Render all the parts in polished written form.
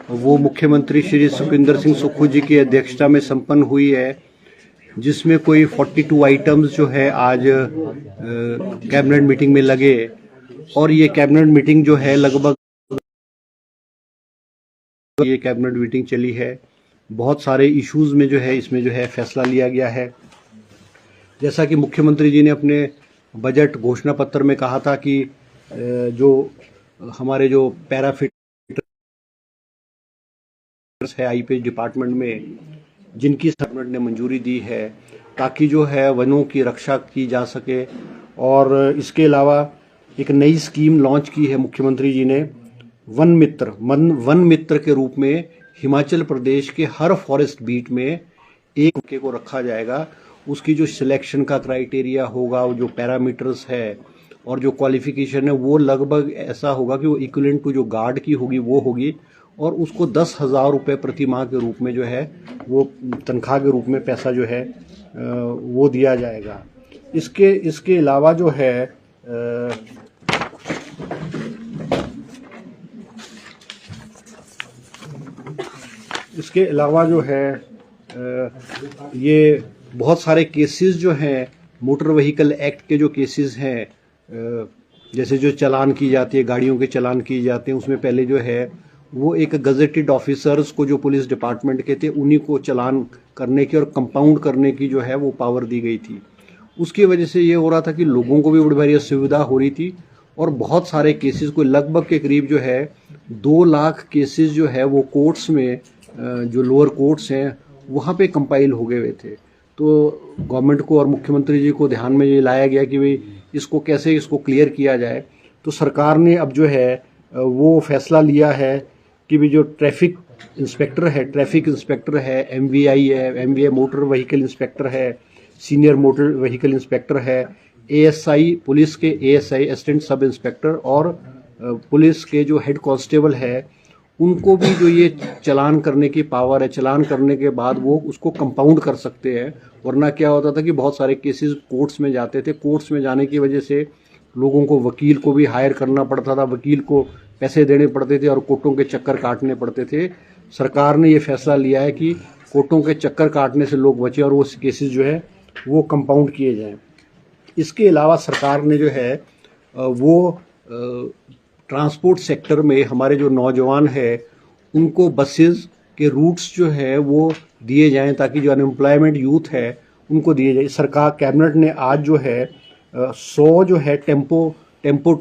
वो मुख्यमंत्री श्री सुखविंदर सिंह सुक्खू जी की अध्यक्षता में संपन्न हुई है, जिसमें कोई 42 आइटम्स जो है आज कैबिनेट मीटिंग में लगे। और ये कैबिनेट मीटिंग जो है लगभग ये कैबिनेट मीटिंग चली है। बहुत सारे इश्यूज में जो है इसमें जो है फैसला लिया गया है। जैसा कि मुख्यमंत्री जी ने अपने बजट घोषणा पत्र में कहा था कि जो हमारे जो पैराफिटर्स है आईपीएच डिपार्टमेंट में, जिनकी कैबिनेट ने मंजूरी दी है ताकि जो है वनों की रक्षा की जा सके। और इसके अलावा एक नई स्कीम लॉन्च की है मुख्यमंत्री जी ने, वन मित्र के रूप में हिमाचल प्रदेश के हर फॉरेस्ट बीट में एक मौके को रखा जाएगा। उसकी जो सिलेक्शन का क्राइटेरिया होगा, वो जो पैरामीटर्स है और जो क्वालिफिकेशन है, वो लगभग ऐसा होगा कि वो इक्विवेलेंट टू जो गार्ड की होगी वो होगी। और उसको 10,000 रुपये प्रति माह के रूप में जो है वो तनख्वाह के रूप में पैसा जो है वो दिया जाएगा। इसके अलावा जो है ये बहुत सारे केसेस जो हैं मोटर व्हीकल एक्ट के जो केसेस हैं, जैसे जो चालान की जाती है, गाड़ियों के चालान किए जाते हैं, उसमें पहले जो है वो एक गजेटेड ऑफिसर्स को जो पुलिस डिपार्टमेंट के थे उन्हीं को चालान करने की और कंपाउंड करने की जो है वो पावर दी गई थी। उसकी वजह से ये हो रहा था कि लोगों को भी बड़ी भारी असुविधा हो रही थी और बहुत सारे केसेस को लगभग के करीब जो है 2 लाख केसेस जो है वो कोर्ट्स में, जो लोअर कोर्ट्स हैं वहाँ पे कंपाइल हो गए हुए थे। तो गवर्नमेंट को और मुख्यमंत्री जी को ध्यान में ये लाया गया कि भाई इसको कैसे इसको क्लियर किया जाए। तो सरकार ने अब जो है वो फैसला लिया है कि भी जो ट्रैफिक इंस्पेक्टर है, एमवीआई मोटर व्हीकल इंस्पेक्टर है, सीनियर मोटर व्हीकल इंस्पेक्टर है, एएसआई पुलिस के एएसआई असिस्टेंट सब इंस्पेक्टर और पुलिस के जो हेड कांस्टेबल है, उनको भी जो ये चालान करने की पावर है, चालान करने के बाद वो उसको कंपाउंड कर सकते हैं। वरना क्या होता था कि बहुत सारे केसेस कोर्ट्स में जाते थे, कोर्ट्स में जाने की वजह से लोगों को वकील को भी हायर करना पड़ता था, वकील को पैसे देने पड़ते थे और कोर्टों के चक्कर काटने पड़ते थे। सरकार ने ये फैसला लिया है कि कोर्टों के चक्कर काटने से लोग बचे और वो केसेस जो है वो कंपाउंड किए जाएं। इसके अलावा सरकार ने जो है वो ट्रांसपोर्ट सेक्टर में हमारे जो नौजवान है उनको बसेस के रूट्स जो है वो दिए जाएं ताकि जो अनएम्प्लॉयमेंट यूथ है उनको दिए जाए। सरकार कैबिनेट ने आज जो है 100 जो है टेम्पो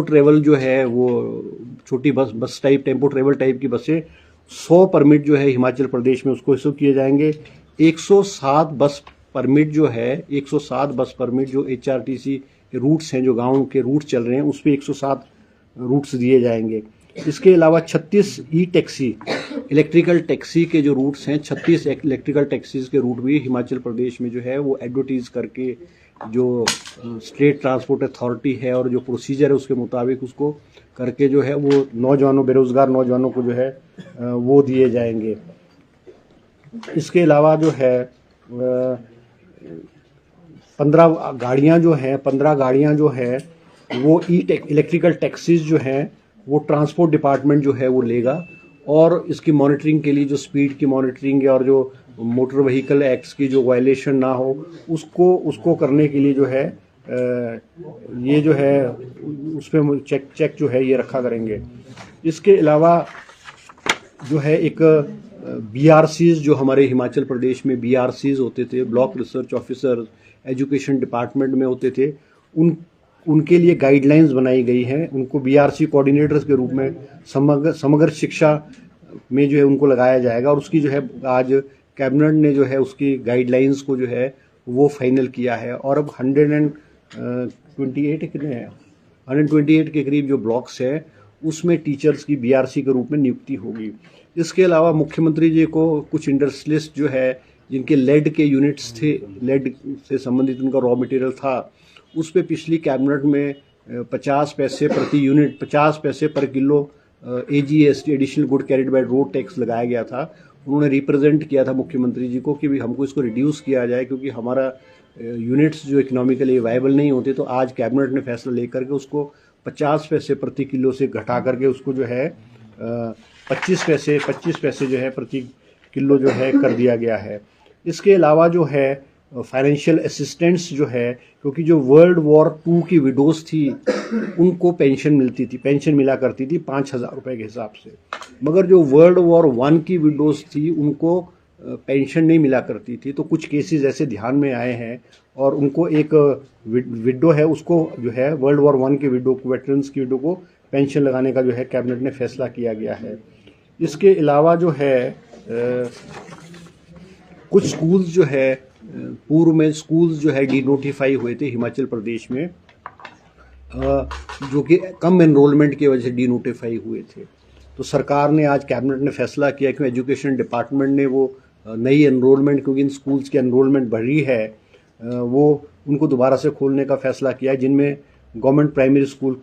ट्रेवल जो है वो छोटी बस टाइप टेम्पो ट्रेवल टाइप की बसें 100 परमिट जो है हिमाचल प्रदेश में उसको इशू किए जाएंगे। 107 बस परमिट जो एचआरटीसी के रूट्स हैं, जो गांव के रूट चल रहे हैं, उस पर 107 रूट्स दिए जाएंगे। इसके अलावा 36 ई टैक्सी इलेक्ट्रिकल टैक्सी के जो रूट्स हैं, 36 इलेक्ट्रिकल टैक्सीज के रूट भी हिमाचल प्रदेश में जो है वो एडवर्टीज करके जो स्टेट ट्रांसपोर्ट अथॉरिटी है और जो प्रोसीजर है उसके मुताबिक उसको करके जो है वो बेरोजगार नौजवानों को जो है वो दिए जाएंगे। इसके अलावा जो है 15 गाड़ियाँ जो है वो इलेक्ट्रिकल टैक्सीज जो हैं वो ट्रांसपोर्ट डिपार्टमेंट जो है वो लेगा। और इसकी मॉनिटरिंग के लिए जो स्पीड की मॉनिटरिंग है और जो मोटर व्हीकल एक्ट्स की जो वायलेशन ना हो उसको करने के लिए जो है ये जो है उस पर चेक जो है ये रखा करेंगे। इसके अलावा जो है एक बीआरसीज जो हमारे हिमाचल प्रदेश में बीआरसीज होते थे, block research officer education department में होते थे, उनके लिए गाइडलाइंस बनाई गई हैं। उनको बीआरसी कोऑर्डिनेटर्स के रूप में समग्र शिक्षा में जो है उनको लगाया जाएगा। और उसकी जो है आज कैबिनेट ने जो है उसकी गाइडलाइंस को जो है वो फाइनल किया है। और अब 128 के करीब जो ब्लॉक्स है उसमें टीचर्स की बीआरसी के रूप में नियुक्ति होगी। इसके अलावा मुख्यमंत्री जी को कुछ इंडस्ट्रियलिस्ट जो है जिनके लेड के यूनिट्स थे, लेड से संबंधित उनका रॉ मटेरियल था, उस पे पिछली कैबिनेट में 50 पैसे प्रति यूनिट, 50 पैसे पर kilo AGST additional good carried by road tax लगाया गया था। उन्होंने रिप्रेजेंट किया था मुख्यमंत्री जी को कि भी हमको इसको रिड्यूस किया जाए क्योंकि हमारा यूनिट्स जो इकोनॉमिकली वायबल नहीं होते। तो आज कैबिनेट ने फैसला लेकर के उसको 50 पैसे प्रति किलो से घटा करके उसको जो है 25 पैसे जो है प्रति किलो जो है कर दिया गया है। इसके अलावा जो है फाइनेंशियल असिस्टेंस जो है, क्योंकि जो वर्ल्ड वॉर 2 की विडोज़ थी उनको पेंशन मिला करती थी 5,000 रुपये के हिसाब से, मगर जो वर्ल्ड वॉर 1 की विडोज़ थी उनको पेंशन नहीं मिला करती थी। तो कुछ केसेस ऐसे ध्यान में आए हैं और उनको एक विडो है उसको जो है वर्ल्ड वॉर 1 की विडो को, वेटरन्स की विडो को पेंशन लगाने का जो है कैबिनेट ने फैसला किया गया है। इसके अलावा जो है कुछ स्कूल्स जो है पूर्व में स्कूल्स जो है डीनोटिफाई हुए थे हिमाचल प्रदेश में, जो कि कम एनरोलमेंट की वजह से डीनोटिफाई हुए थे। तो सरकार ने आज कैबिनेट ने फैसला किया कि एजुकेशन डिपार्टमेंट ने वो नई एनरोलमेंट, क्योंकि इन स्कूल्स की एनरोलमेंट बढ़ी है, वो उनको दोबारा से खोलने का फैसला किया है, जिनमें government primary school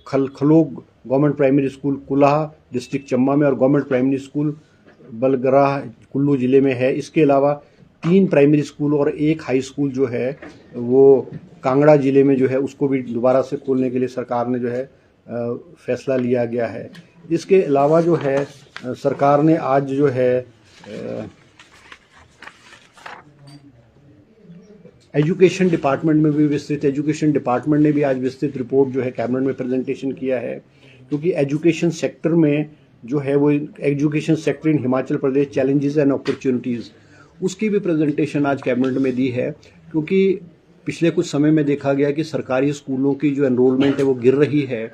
Khalog, government primary school Kulah district Chamba में और government primary school Balgrah Kullu ज़िले में है। इसके अलावा 3 प्राइमरी स्कूल और 1 हाई स्कूल जो है वो कांगड़ा ज़िले में जो है उसको भी दोबारा से खोलने के लिए सरकार ने जो है फैसला लिया गया है। इसके अलावा जो है सरकार ने आज जो है एजुकेशन डिपार्टमेंट में भी एजुकेशन डिपार्टमेंट ने भी आज विस्तृत रिपोर्ट जो है कैबिनेट में प्रेजेंटेशन किया है, क्योंकि एजुकेशन सेक्टर में जो है वो education sector in Himachal Pradesh challenges and opportunities, उसकी भी प्रेजेंटेशन आज कैबिनेट में दी है। क्योंकि पिछले कुछ समय में देखा गया कि सरकारी स्कूलों की जो एनरोलमेंट है वो गिर रही है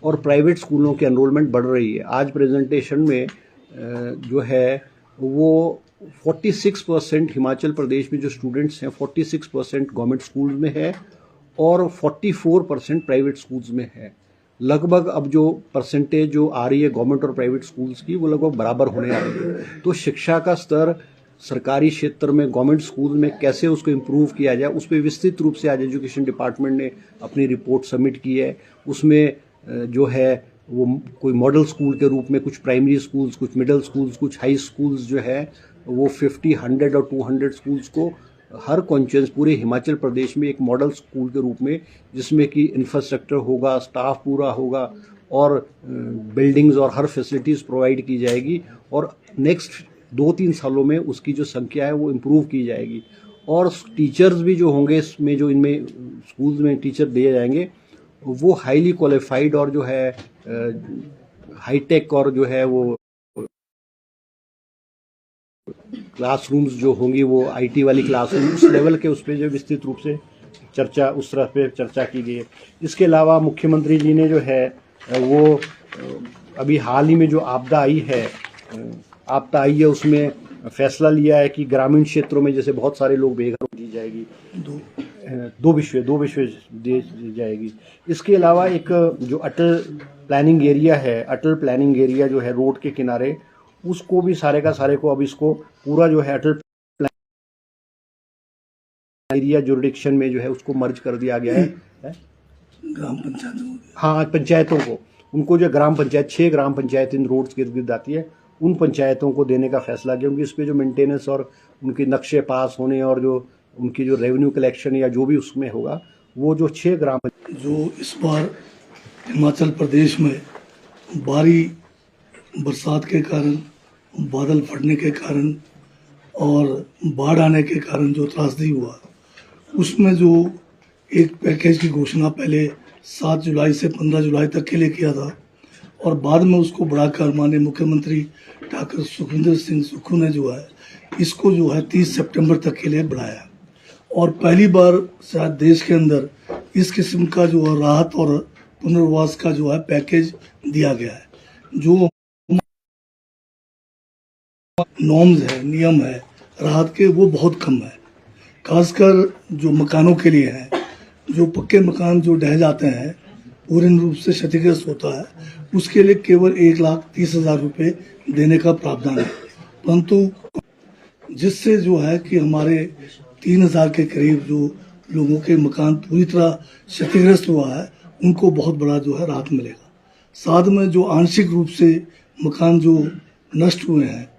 और प्राइवेट स्कूलों की एनरोलमेंट बढ़ रही है। आज प्रेजेंटेशन में जो है वो 46% हिमाचल प्रदेश में जो स्टूडेंट्स हैं 46% गवर्नमेंट स्कूल में है और 44% प्राइवेट स्कूल्स में है। लगभग अब जो परसेंटेज जो आ रही है गवर्नमेंट और प्राइवेट स्कूल्स की वो लगभग बराबर होने आ रही है। तो शिक्षा का स्तर सरकारी क्षेत्र में गवर्नमेंट स्कूल में कैसे उसको इम्प्रूव किया जाए, उस पर विस्तृत रूप से आज एजुकेशन डिपार्टमेंट ने अपनी रिपोर्ट सबमिट की है। उसमें जो है वो कोई मॉडल स्कूल के रूप में कुछ प्राइमरी स्कूल्स, कुछ मिडिल स्कूल्स, कुछ हाई स्कूल्स जो है वो 50, 100 और 200 स्कूल्स को हर कॉन्स्टिट्यूएंसी पूरे हिमाचल प्रदेश में एक मॉडल स्कूल के रूप में, जिसमें कि इंफ्रास्ट्रक्चर होगा, स्टाफ पूरा होगा और बिल्डिंग्स और हर फैसिलिटीज़ प्रोवाइड की जाएगी और नेक्स्ट 2-3 सालों में उसकी जो संख्या है वो इम्प्रूव की जाएगी। और टीचर्स भी जो होंगे इसमें, जो इनमें स्कूल्स में टीचर दिए जाएंगे वो हाईली क्वालिफाइड और जो है हाईटेक और जो है वो क्लासरूम्स जो होंगी वो आईटी वाली क्लासरूम उस लेवल के, उस पर जो विस्तृत रूप से चर्चा उस तरह पे चर्चा की गई है। इसके अलावा मुख्यमंत्री जी ने जो है वो अभी हाल ही में जो आपदा आई है उसमें फैसला लिया है कि ग्रामीण क्षेत्रों में जैसे बहुत सारे लोग बेघर दी जाएगी, दो विषय दी जाएगी। इसके अलावा एक जो अटल प्लानिंग एरिया जो है रोड के किनारे, उसको भी सारे का सारे को अब इसको पूरा जो है अटल प्लानिंग एरिया जुरिडिक्शन में जो है उसको मर्ज कर दिया गया है। ग्राम पंचायतों, हाँ, पंचायतों को, उनको जो ग्राम पंचायत 6 ग्राम पंचायत इन रोड्स के गिर्द आती है उन पंचायतों को देने का फैसला किया, क्योंकि इस पर जो मेंटेनेंस और उनके नक्शे पास होने और जो उनकी जो रेवेन्यू कलेक्शन या जो भी उसमें होगा वो जो 6 ग्राम जो इस बार हिमाचल प्रदेश में भारी बरसात के कारण, बादल फटने के कारण और बाढ़ आने के कारण जो त्रासदी हुआ, उसमें जो एक पैकेज की घोषणा पहले 7 जुलाई से 15 जुलाई तक के लिए किया था और बाद में उसको बढ़ाकर माननीय मुख्यमंत्री डॉक्टर सुखविंदर सिंह सुक्खू ने जो है इसको जो है 30 सितंबर तक के लिए बढ़ाया और पहली बार शायद देश के अंदर इस किस्म का जो है राहत और पुनर्वास का जो है पैकेज दिया गया है। जो नॉर्म्स है, नियम है राहत के, वो बहुत कम है, खासकर जो मकानों के लिए है। जो पक्के मकान जो ढह जाते हैं, पूर्ण रूप से क्षतिग्रस्त होता है, उसके लिए केवल 1,30,000 रुपये देने का प्रावधान है, परंतु जिससे जो है कि हमारे 3,000 के करीब जो लोगों के मकान पूरी तरह क्षतिग्रस्त हुआ है उनको बहुत बड़ा जो है राहत मिलेगा। साथ में जो आंशिक रूप से मकान जो नष्ट हुए हैं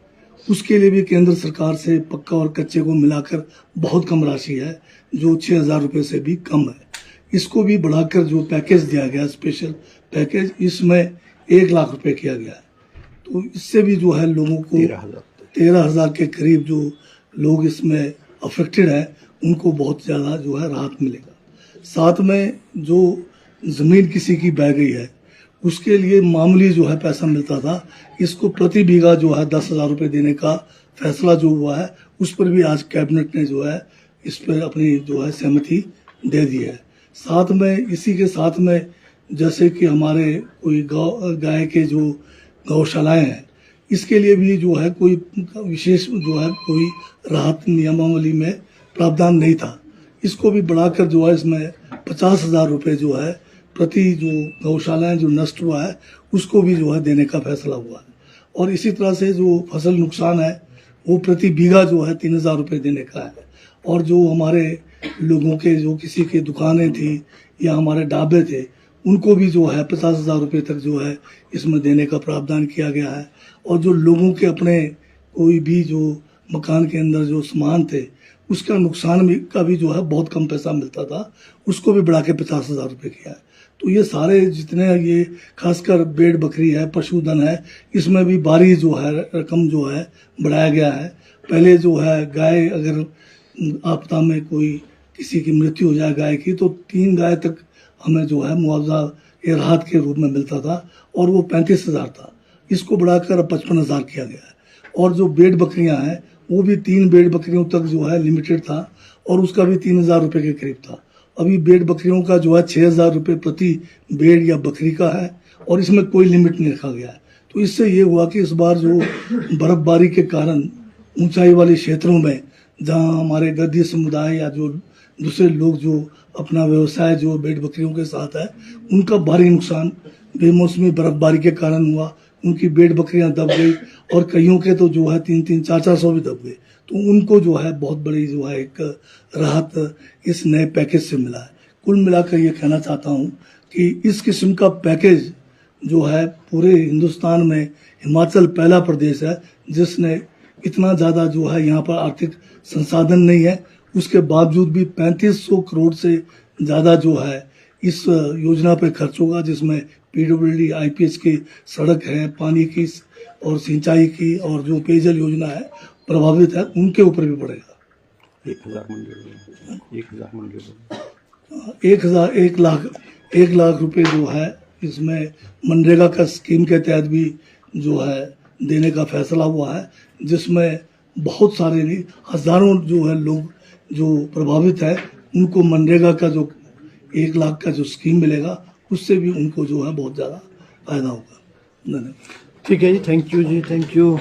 उसके लिए भी केंद्र सरकार से पक्का और कच्चे को मिलाकर बहुत कम राशि है, जो 6,000 रुपये से भी कम है। इसको भी बढ़ाकर जो पैकेज दिया गया, स्पेशल पैकेज, इसमें 1 लाख रुपए किया गया है। तो इससे भी जो है लोगों को 13,000 के करीब जो लोग इसमें अफेक्टेड हैं उनको बहुत ज़्यादा जो है राहत मिलेगा। साथ में जो ज़मीन किसी की बह गई है उसके लिए मामूली जो है पैसा मिलता था, इसको प्रति बीघा जो है 10,000 रुपये देने का फैसला जो हुआ है उस पर भी आज कैबिनेट ने जो है इस पर अपनी जो है सहमति दे दी है। साथ में इसी के साथ में जैसे कि हमारे कोई गाय के जो गौशालाएं हैं इसके लिए भी जो है कोई विशेष जो है कोई राहत नियमावली में प्रावधान नहीं था। इसको भी बढ़ाकर जो है इसमें 50,000 रुपये जो है प्रति जो गौशालाएं जो नष्ट हुआ है उसको भी जो है देने का फैसला हुआ है। और इसी तरह से जो फसल नुकसान है वो प्रति बीघा जो है 3,000 रुपये देने का है। और जो हमारे लोगों के जो किसी की दुकानें थी या हमारे ढाबे थे उनको भी जो है 50,000 रुपये तक जो है इसमें देने का प्रावधान किया गया है। और जो लोगों के अपने कोई भी जो मकान के अंदर जो सामान थे उसका नुकसान का भी जो है बहुत कम पैसा मिलता था, उसको भी बढ़ा के 50,000 रुपये किया है। तो ये सारे जितने ये खासकर भेड़ बकरी है, पशुधन है, इसमें भी भारी जो है रकम जो है बढ़ाया गया है। पहले जो है गाय अगर आपदा में कोई किसी की मृत्यु हो जाए गाय की तो 3 गाय तक हमें जो है मुआवजा या राहत के रूप में मिलता था और वो 35,000 था। इसको बढ़ाकर 55,000 किया गया है। और जो भेड़ बकरियां हैं वो भी 3 भेड़ बकरियों तक जो है लिमिटेड था और उसका भी 3,000 रुपये के करीब था। अभी भेड़ बकरियों का जो है 6,000 रुपये प्रति भेड़ या बकरी का है और इसमें कोई लिमिट नहीं रखा गया है। तो इससे ये हुआ कि इस बार जो बर्फबारी के कारण ऊंचाई वाले क्षेत्रों में जहां हमारे गद्दी समुदाय या जो दूसरे लोग जो अपना व्यवसाय जो भेड़ बकरियों के साथ है उनका भारी नुकसान बेमौसमी बर्फबारी के कारण हुआ। उनकी भेड़ बकरियां दब गई और कईयों के तो जो है 3-3, 400 भी दब गए। तो उनको जो है बहुत बड़ी जो है एक राहत इस नए पैकेज से मिला है। कुल मिलाकर ये कहना चाहता हूँ कि इस किस्म का पैकेज जो है पूरे हिंदुस्तान में हिमाचल पहला प्रदेश है जिसने इतना ज़्यादा जो है यहाँ पर आर्थिक संसाधन नहीं है, उसके बावजूद भी 3500 करोड़ से ज़्यादा जो है इस योजना पर खर्च होगा, जिसमें PWD, IPH की सड़क है, पानी की और सिंचाई की और जो पेयजल योजना है प्रभावित है उनके ऊपर भी पड़ेगा। 1 लाख रुपए जो है इसमें मनरेगा का स्कीम के तहत भी जो है देने का फैसला हुआ है, जिसमें बहुत सारे नहीं हजारों जो है लोग जो प्रभावित है उनको मनरेगा का जो 1 लाख का जो स्कीम मिलेगा उससे भी उनको जो है बहुत ज़्यादा फायदा होगा। धन्यवाद। ठीक है जी, थैंक यू जी, थैंक यू।